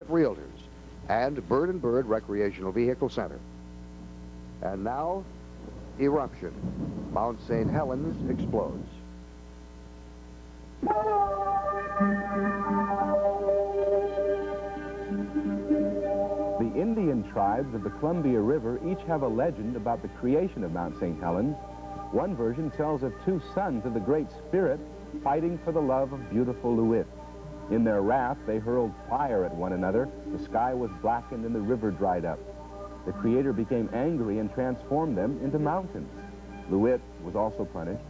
Realtors and Bird & Bird Recreational Vehicle Center. And now, Eruption. Mount St. Helens explodes. The Indian tribes of the Columbia River each have a legend about the creation of Mount St. Helens. One version tells of two sons of the Great Spirit fighting for the love of beautiful Louis. In their wrath, they hurled fire at one another. The sky was blackened and the river dried up. The Creator became angry and transformed them into mountains. Louis was also punished.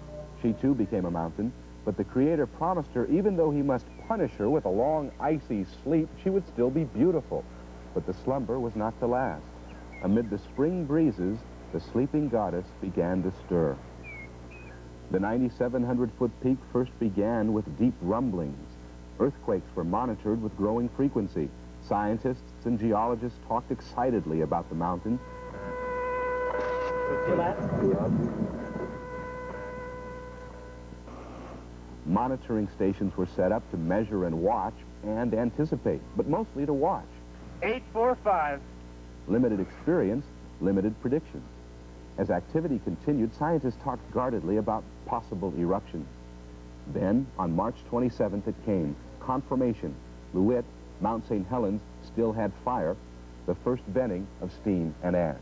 She too became a mountain, but the Creator promised her even though he must punish her with a long, icy sleep, she would still be beautiful. But the slumber was not to last. Amid the spring breezes, the sleeping goddess began to stir. The 9,700-foot peak first began with deep rumblings. Earthquakes were monitored with growing frequency. Scientists and geologists talked excitedly about the mountain. Monitoring stations were set up to measure and watch and anticipate, but mostly to watch. 845. Limited experience, limited predictions. As activity continued, scientists talked guardedly about possible eruptions. Then, on March 27th, it came. Confirmation. Louis, Mount St. Helens, still had fire, the first venting of steam and ash.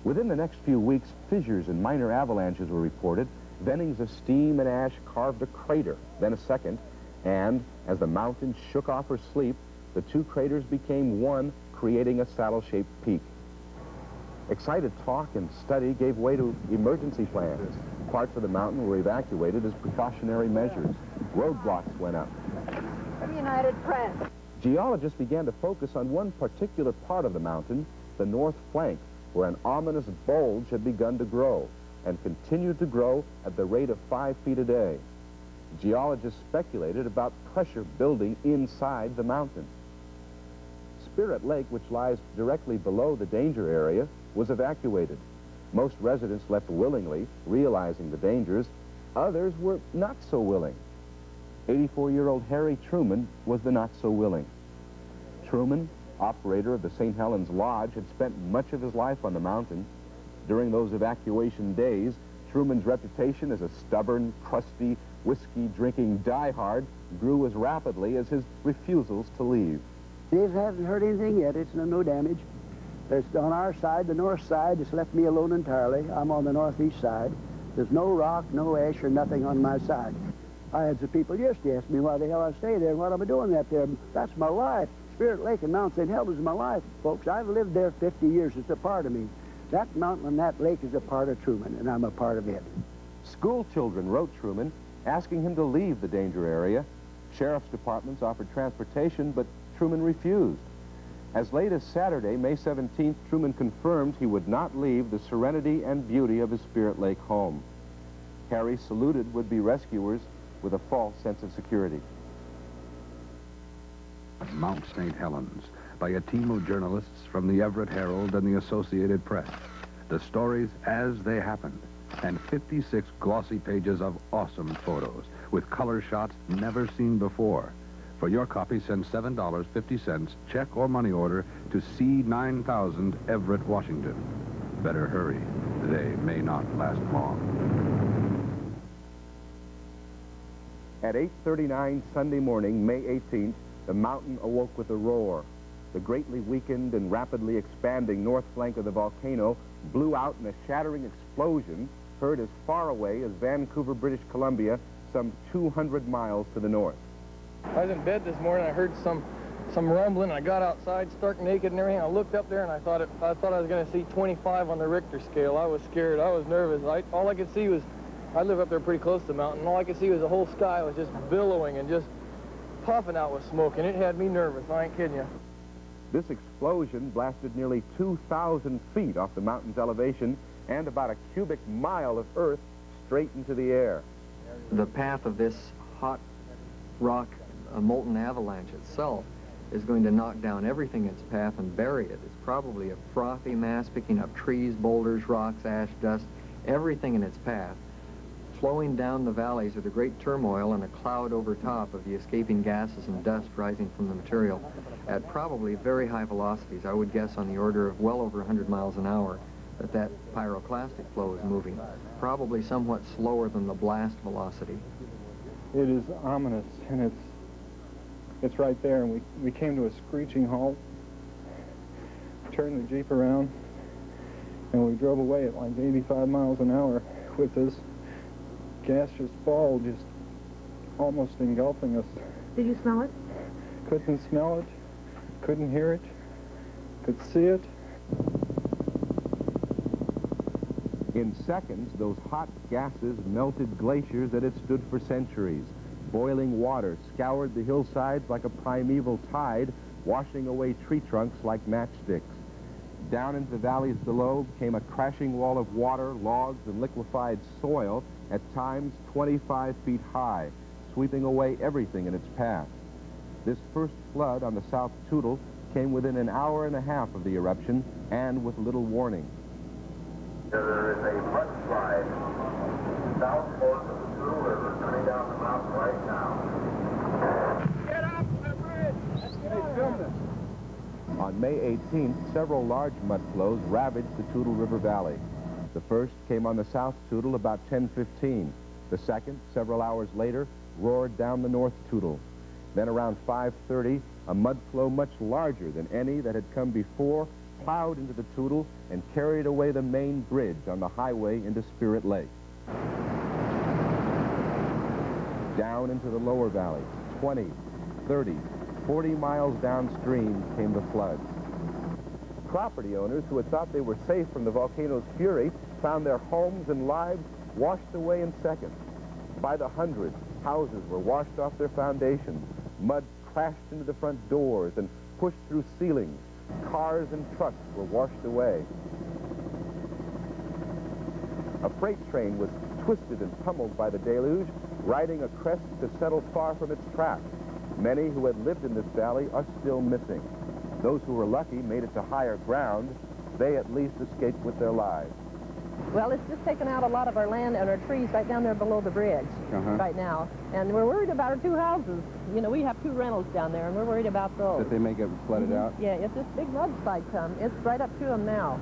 Within the next few weeks, fissures and minor avalanches were reported. Ventings of steam and ash carved a crater, then a second, and as the mountain shook off her sleep, the two craters became one, creating a saddle-shaped peak. Excited talk and study gave way to emergency plans. Parts of the mountain were evacuated as precautionary measures. Roadblocks went up. From United Press. Geologists began to focus on one particular part of the mountain, the north flank, where an ominous bulge had begun to grow and continued to grow at the rate of 5 feet a day. Geologists speculated about pressure building inside the mountain. Spirit Lake, which lies directly below the danger area, was evacuated. Most residents left willingly, realizing the dangers. Others were not so willing. 84-year-old Harry Truman was the not-so-willing. Truman, operator of the St. Helens Lodge, had spent much of his life on the mountain. During those evacuation days, Truman's reputation as a stubborn, crusty, whiskey-drinking diehard grew as rapidly as his refusals to leave. Dave hasn't heard anything yet. It's no damage. There's on our side, the north side, it's left me alone entirely. I'm on the northeast side. There's no rock, no ash, or nothing on my side. I had some people yesterday ask me why the hell I stay there and what am I doing that there. That's my life. Spirit Lake and Mount St. Helens is my life, folks. I've lived there 50 years. It's a part of me. That mountain and that lake is a part of Truman, and I'm a part of it. School children wrote Truman, asking him to leave the danger area. Sheriff's departments offered transportation, but Truman refused. As late as Saturday, May 17th, Truman confirmed he would not leave the serenity and beauty of his Spirit Lake home. Harry saluted would-be rescuers with a false sense of security. Mount St. Helens, by a team of journalists from the Everett Herald and the Associated Press. The stories as they happened, and 56 glossy pages of awesome photos with color shots never seen before. For your copy, send $7.50, check or money order, to C9000 Everett, Washington. Better hurry. They may not last long. At 8:39 Sunday morning, May 18th, the mountain awoke with a roar. The greatly weakened and rapidly expanding north flank of the volcano blew out in a shattering explosion heard as far away as Vancouver, British Columbia, some 200 miles to the north. I was in bed this morning. I heard some rumbling. I got outside, stark naked and everything. I looked up there and I thought I was going to see 25 on the Richter scale. I was scared. I was nervous. All I could see was, I live up there pretty close to the mountain. All I could see was the whole sky was just billowing and just puffing out with smoke, and it had me nervous. I ain't kidding you. This explosion blasted nearly 2,000 feet off the mountain's elevation and about a cubic mile of earth straight into the air. The path of this hot rock, molten avalanche itself, is going to knock down everything in its path and bury it. It's probably a frothy mass picking up trees, boulders, rocks, ash, dust, everything in its path. Flowing down the valleys are the great turmoil and a cloud over top of the escaping gases and dust rising from the material at probably very high velocities. I would guess on the order of well over 100 miles an hour that pyroclastic flow is moving, probably somewhat slower than the blast velocity. It is ominous, and it's right there, and we came to a screeching halt, turned the Jeep around, and we drove away at like 85 miles an hour with this gaseous ball just almost engulfing us. Did you smell it? Couldn't smell it, couldn't hear it, could see it. In seconds, those hot gases melted glaciers that had stood for centuries. Boiling water scoured the hillsides like a primeval tide, washing away tree trunks like matchsticks. Down into the valleys below came a crashing wall of water, logs, and liquefied soil, at times 25 feet high, sweeping away everything in its path. This first flood on the South Toutle came within an hour and a half of the eruption, and with little warning. There is a mudslide south coast of the Toutle River coming down the mountain right now. Get up the bridge! Hey, film this. On May 18th, several large mud flows ravaged the Toutle River Valley. The first came on the South Toutle about 10:15. The second, several hours later, roared down the North Toutle. Then around 5:30, a mud flow much larger than any that had come before plowed into the Toutle and carried away the main bridge on the highway into Spirit Lake. Down into the lower valley, 20, 30, 40 miles downstream came the floods. Property owners who had thought they were safe from the volcano's fury found their homes and lives washed away in seconds. By the hundreds, houses were washed off their foundations. Mud crashed into the front doors and pushed through ceilings. Cars and trucks were washed away. A freight train was twisted and pummeled by the deluge, riding a crest to settle far from its track. Many who had lived in this valley are still missing. Those who were lucky made it to higher ground. They at least escaped with their lives. Well, it's just taken out a lot of our land and our trees right down there below the bridge right now. And we're worried about our two houses. You know, we have two rentals down there, and we're worried about those. That they may get flooded out? Yeah, if this big mudslide comes, it's right up to them now.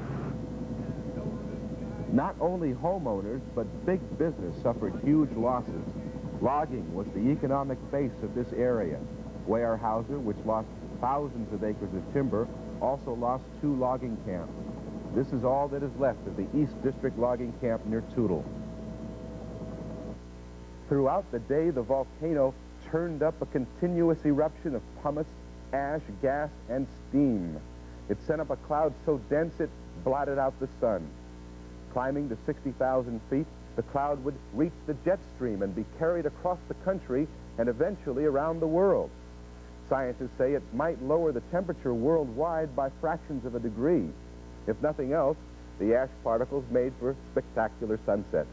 Not only homeowners, but big business suffered huge losses. Logging was the economic base of this area. Weyerhaeuser, which lost thousands of acres of timber, also lost 2 logging camps. This is all that is left of the East District logging camp near Toutle. Throughout the day, the volcano turned up a continuous eruption of pumice, ash, gas, and steam. It sent up a cloud so dense it blotted out the sun. Climbing to 60,000 feet, the cloud would reach the jet stream and be carried across the country and eventually around the world. Scientists say it might lower the temperature worldwide by fractions of a degree. If nothing else, the ash particles made for spectacular sunsets.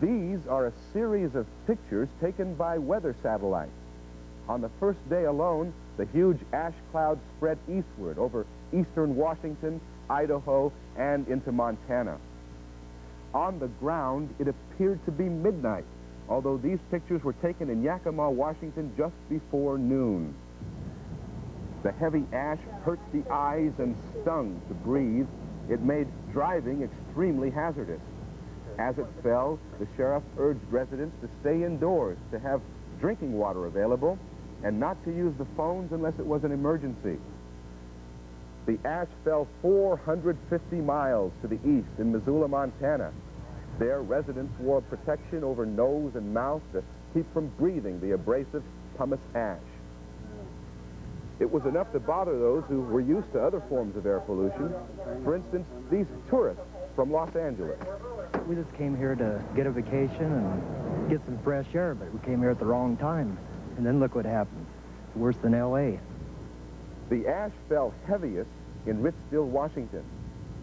These are a series of pictures taken by weather satellites. On the first day alone, the huge ash cloud spread eastward over eastern Washington, Idaho, and into Montana. On the ground, it appeared to be midnight, although these pictures were taken in Yakima, Washington just before noon. The heavy ash hurt the eyes and stung to breathe. It made driving extremely hazardous. As it fell, the sheriff urged residents to stay indoors, to have drinking water available, and not to use the phones unless it was an emergency. The ash fell 450 miles to the east in Missoula, Montana. There, residents wore protection over nose and mouth to keep from breathing the abrasive pumice ash. It was enough to bother those who were used to other forms of air pollution. For instance, these tourists from Los Angeles. We just came here to get a vacation and get some fresh air, but we came here at the wrong time. And then look what happened. It's worse than L.A. The ash fell heaviest in Richfield, Washington.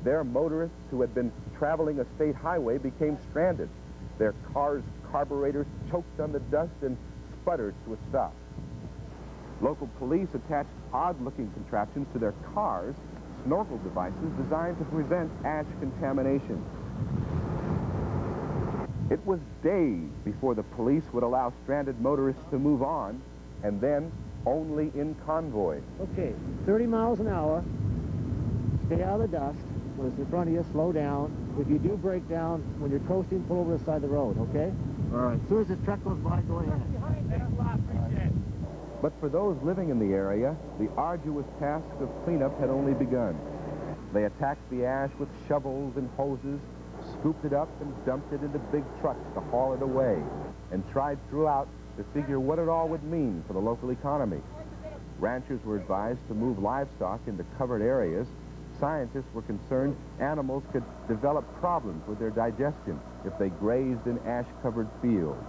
There, motorists who had been traveling a state highway became stranded. Their cars' carburetors choked on the dust and sputtered to a stop. Local police attached odd-looking contraptions to their cars, snorkel devices designed to prevent ash contamination. It was days before the police would allow stranded motorists to move on, and then only in convoy. Okay, 30 miles an hour. Stay out of the dust. When it's in front of you, slow down. If you do break down, when you're coasting, pull over the side of the road, okay? All right. As soon as the truck goes by, go ahead. But for those living in the area, the arduous task of cleanup had only begun. They attacked the ash with shovels and hoses, scooped it up and dumped it into big trucks to haul it away, and tried throughout to figure what it all would mean for the local economy. Ranchers were advised to move livestock into covered areas. Scientists were concerned animals could develop problems with their digestion if they grazed in ash-covered fields.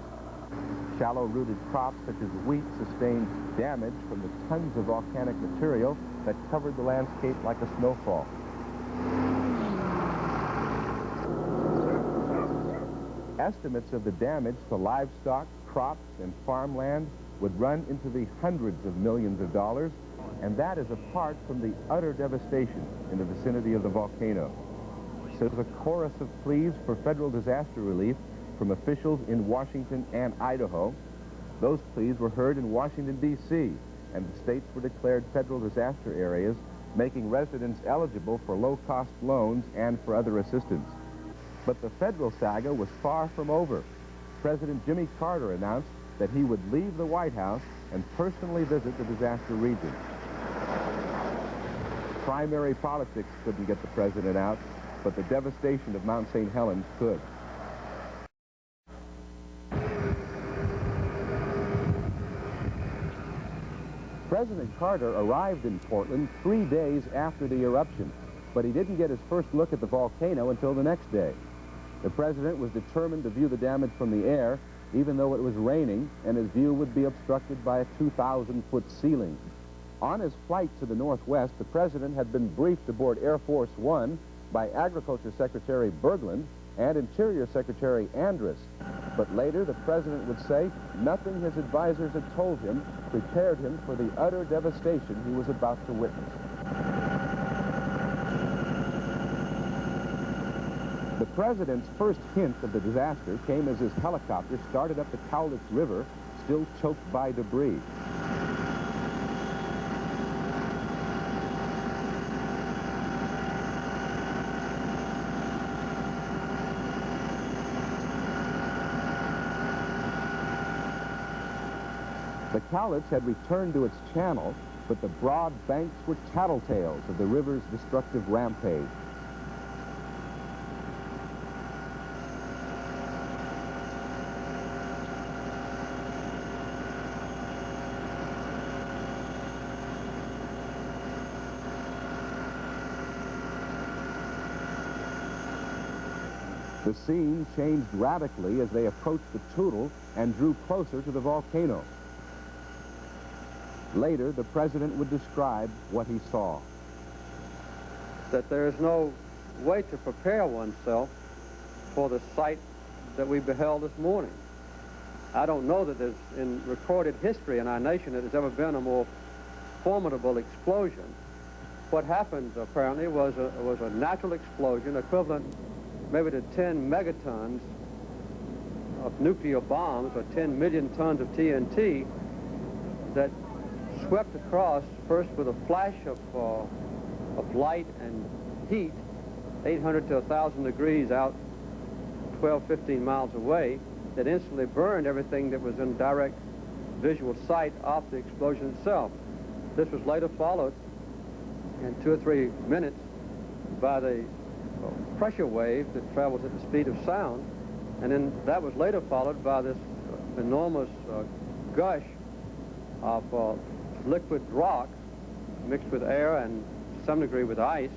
Shallow-rooted crops such as wheat sustained damage from the tons of volcanic material that covered the landscape like a snowfall. Estimates of the damage to livestock, crops, and farmland would run into the hundreds of millions of dollars, and that is apart from the utter devastation in the vicinity of the volcano. So there's a chorus of pleas for federal disaster relief from officials in Washington and Idaho. Those pleas were heard in Washington, D.C., and the states were declared federal disaster areas, making residents eligible for low-cost loans and for other assistance. But the federal saga was far from over. President Jimmy Carter announced that he would leave the White House and personally visit the disaster region. Primary politics couldn't get the president out, but the devastation of Mount St. Helens could. President Carter arrived in Portland 3 days after the eruption, but he didn't get his first look at the volcano until the next day. The president was determined to view the damage from the air, even though it was raining, and his view would be obstructed by a 2,000-foot ceiling. On his flight to the Northwest, the president had been briefed aboard Air Force One by Agriculture Secretary Berglund and Interior Secretary Andrus. But later, the president would say nothing his advisors had told him prepared him for the utter devastation he was about to witness. The president's first hint of the disaster came as his helicopter started up the Cowlitz River, still choked by debris. The Cowlitz had returned to its channel, but the broad banks were tattletales of the river's destructive rampage. The scene changed radically as they approached the Toutle and drew closer to the volcano. Later, the president would describe what he saw. That there is no way to prepare oneself for the sight that we beheld this morning. I don't know that there's, in recorded history in our nation, that there's ever been a more formidable explosion. What happened, apparently, was a natural explosion equivalent maybe to 10 megatons of nuclear bombs or 10 million tons of TNT that swept across, first with a flash of light and heat, 800 to 1,000 degrees out 12, 15 miles away, that instantly burned everything that was in direct visual sight of the explosion itself. This was later followed in 2 or 3 minutes by the pressure wave that travels at the speed of sound, and then that was later followed by this enormous gush of liquid rock mixed with air and to some degree with ice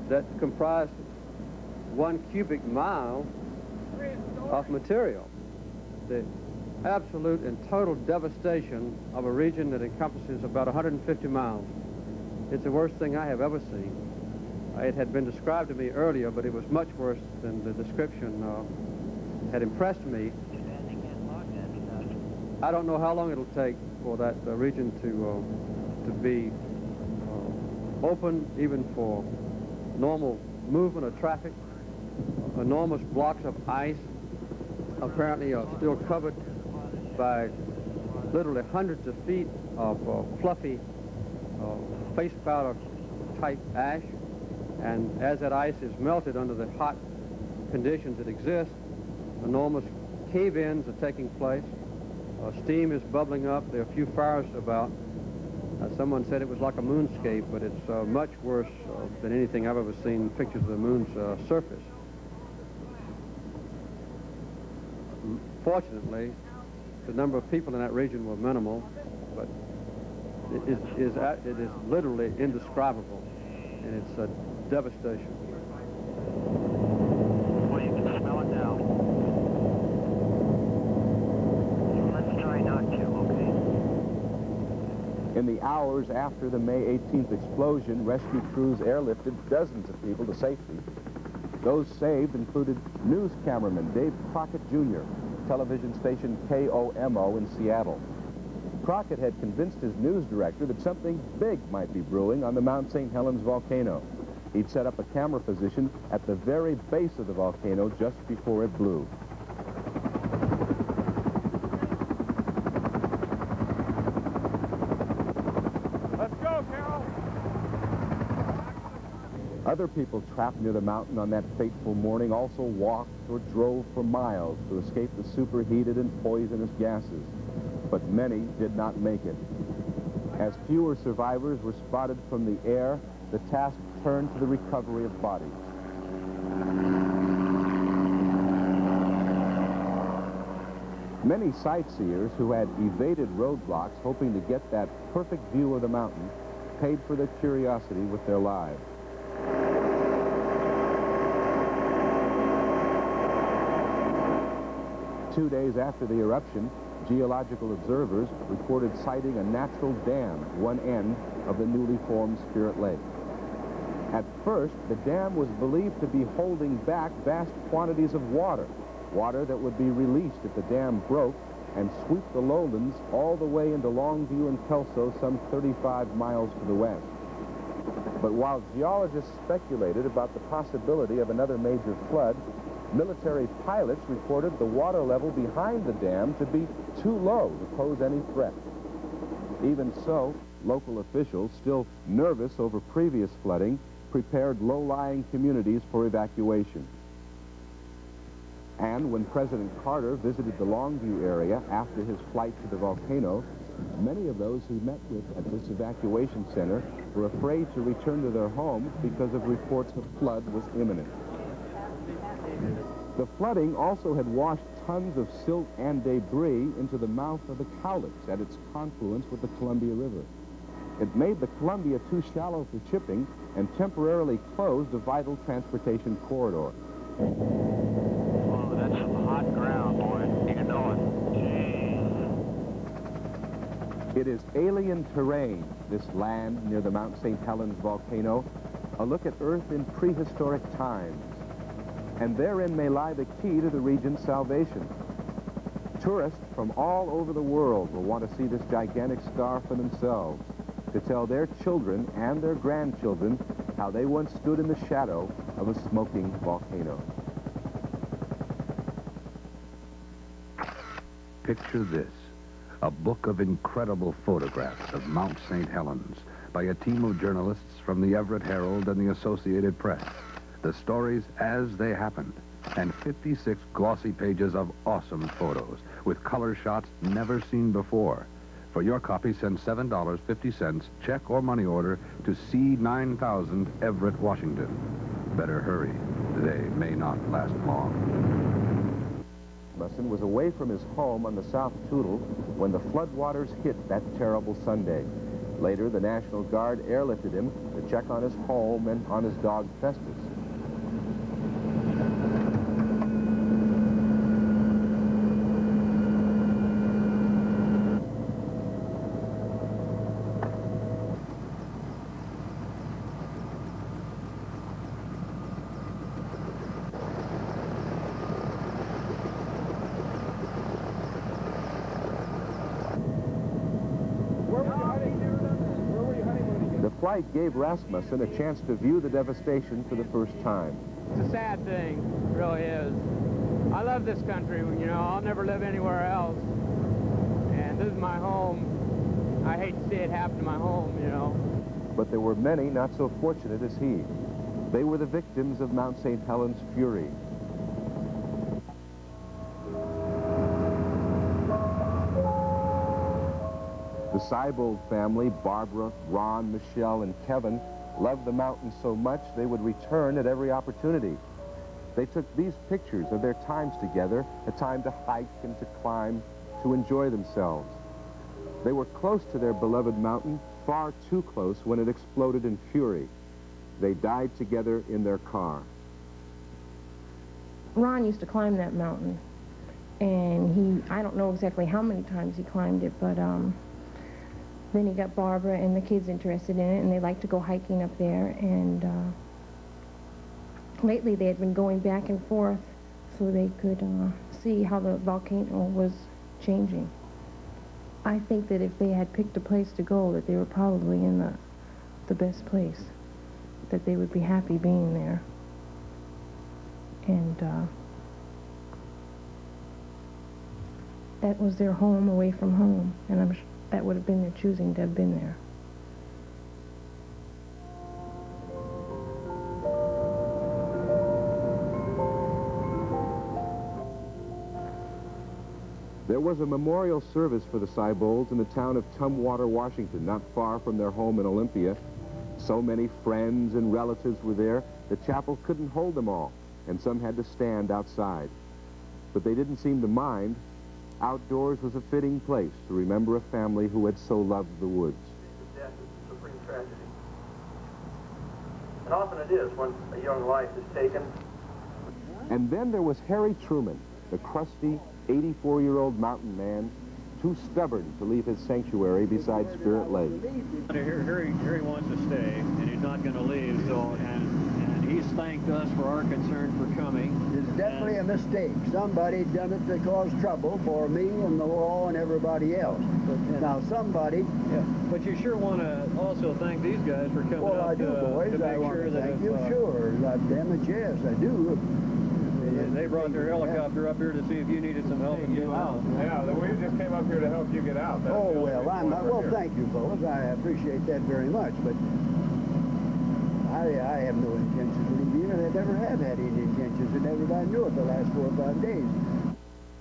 that comprised 1 cubic mile of material. The absolute and total devastation of a region that encompasses about 150 miles. It's the worst thing I have ever seen. It had been described to me earlier, but it was much worse than the description had impressed me. I don't know how long it'll take for that region to be open even for normal movement of traffic. Enormous blocks of ice apparently are still covered by literally hundreds of feet of fluffy face powder type ash. And as that ice is melted under the hot conditions that exist, enormous cave-ins are taking place. Steam is bubbling up. There are a few fires about. Someone said it was like a moonscape, but it's much worse than anything I've ever seen pictures of the moon's surface. Fortunately, the number of people in that region were minimal, but it is literally indescribable in its devastation. Well, you can smell it now. Let's try not to, okay? In the hours after the May 18th explosion, rescue crews airlifted dozens of people to safety. Those saved included news cameraman Dave Crockett Jr., television station KOMO in Seattle. Crockett had convinced his news director that something big might be brewing on the Mount St. Helens volcano. He'd set up a camera position at the very base of the volcano just before it blew. Let's go, Carol! Other people trapped near the mountain on that fateful morning also walked or drove for miles to escape the superheated and poisonous gases. But many did not make it. As fewer survivors were spotted from the air, the task turned to the recovery of bodies. Many sightseers who had evaded roadblocks hoping to get that perfect view of the mountain paid for their curiosity with their lives. Two days after the eruption, geological observers reported sighting a natural dam at one end of the newly formed Spirit Lake. At first, the dam was believed to be holding back vast quantities of water that would be released if the dam broke and sweep the lowlands all the way into Longview and Kelso, some 35 miles to the west. But while geologists speculated about the possibility of another major flood, military pilots reported the water level behind the dam to be too low to pose any threat. Even so, local officials, still nervous over previous flooding, prepared low-lying communities for evacuation. And when President Carter visited the Longview area after his flight to the volcano, many of those he met with at this evacuation center were afraid to return to their homes because of reports a flood was imminent. The flooding also had washed tons of silt and debris into the mouth of the Cowlitz at its confluence with the Columbia River. It made the Columbia too shallow for shipping and temporarily closed a vital transportation corridor. Oh, that's some hot ground, boy. You know it. It is alien terrain, this land near the Mount St. Helens volcano, a look at Earth in prehistoric times. And therein may lie the key to the region's salvation. Tourists from all over the world will want to see this gigantic scar for themselves, to tell their children and their grandchildren how they once stood in the shadow of a smoking volcano. Picture this, a book of incredible photographs of Mount St. Helens by a team of journalists from the Everett Herald and the Associated Press. The stories as they happened, and 56 glossy pages of awesome photos with color shots never seen before. For your copy, send $7.50, check or money order to C9000 Everett, Washington. Better hurry. They may not last long. Musson was away from his home on the South Toutle when the floodwaters hit that terrible Sunday. Later, the National Guard airlifted him to check on his home and on his dog Festus. The flight gave Rasmussen a chance to view the devastation for the first time. It's a sad thing, it really is. I love this country, you know. I'll never live anywhere else. And this is my home. I hate to see it happen to my home, you know. But there were many not so fortunate as he. They were the victims of Mount St. Helens fury. The Seibold family, Barbara, Ron, Michelle, and Kevin, loved the mountain so much they would return at every opportunity. They took these pictures of their times together, a time to hike and to climb, to enjoy themselves. They were close to their beloved mountain, far too close when it exploded in fury. They died together in their car. Ron used to climb that mountain, and I don't know exactly how many times he climbed it, but then he got Barbara and the kids interested in it, and they liked to go hiking up there, and lately they had been going back and forth so they could see how the volcano was changing. I think that if they had picked a place to go, that they were probably in the best place, that they would be happy being there. And that was their home away from home, and that would have been their choosing to have been there. There was a memorial service for the Seibolds in the town of Tumwater, Washington, not far from their home in Olympia. So many friends and relatives were there, the chapel couldn't hold them all, and some had to stand outside. But they didn't seem to mind. Outdoors was a fitting place to remember a family who had so loved the woods. Death is a supreme tragedy. And often it is when a young life is taken. And then there was Harry Truman, the crusty 84-year-old mountain man, too stubborn to leave his sanctuary beside Spirit Lake. Harry wants to stay, and he's not going to leave, so, and he's thanked us for our concern for coming. It's definitely a mistake. Somebody done it to cause trouble for me and the law and everybody else. But now somebody... Yeah, but you sure want to also thank these guys for coming well, up I do, boys. to make I want sure to that thank you, sure. God damn it, yes, I do. They brought their helicopter up here to see if you needed some help and get out. Yeah, we just came up here to help you get out. That's oh, well, well, thank you, fellas. I appreciate that very much, but I have no intentions of leaving here. I never have had any intentions, and everybody knew it the last 4 or 5 days.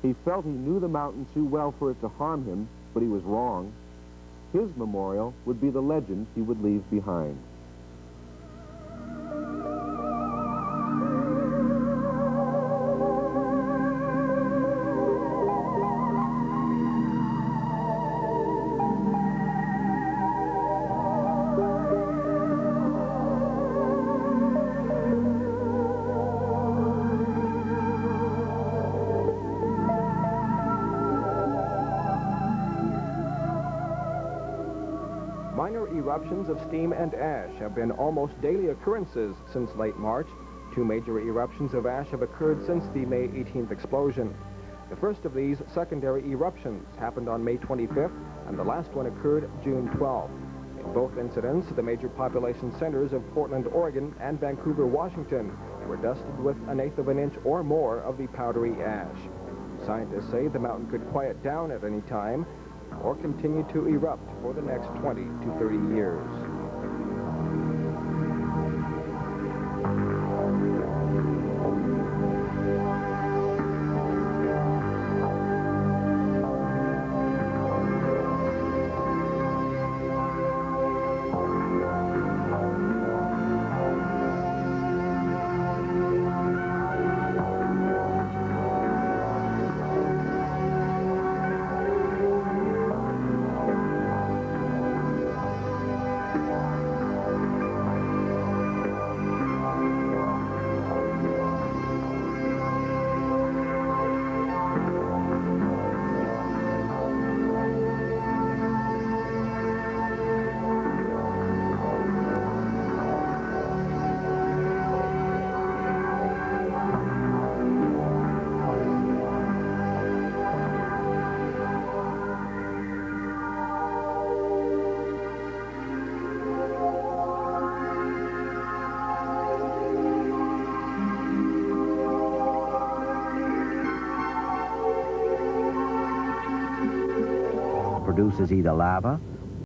He felt he knew the mountain too well for it to harm him, but he was wrong. His memorial would be the legend he would leave behind. Minor eruptions of steam and ash have been almost daily occurrences since late March. 2 major eruptions of ash have occurred since the May 18th explosion. The first of these secondary eruptions happened on May 25th, and the last one occurred June 12th. In both incidents, the major population centers of Portland, Oregon, and Vancouver, Washington were dusted with 1/8 of an inch or more of the powdery ash. Scientists say the mountain could quiet down at any time or continue to erupt for the next 20 to 30 years. produces either lava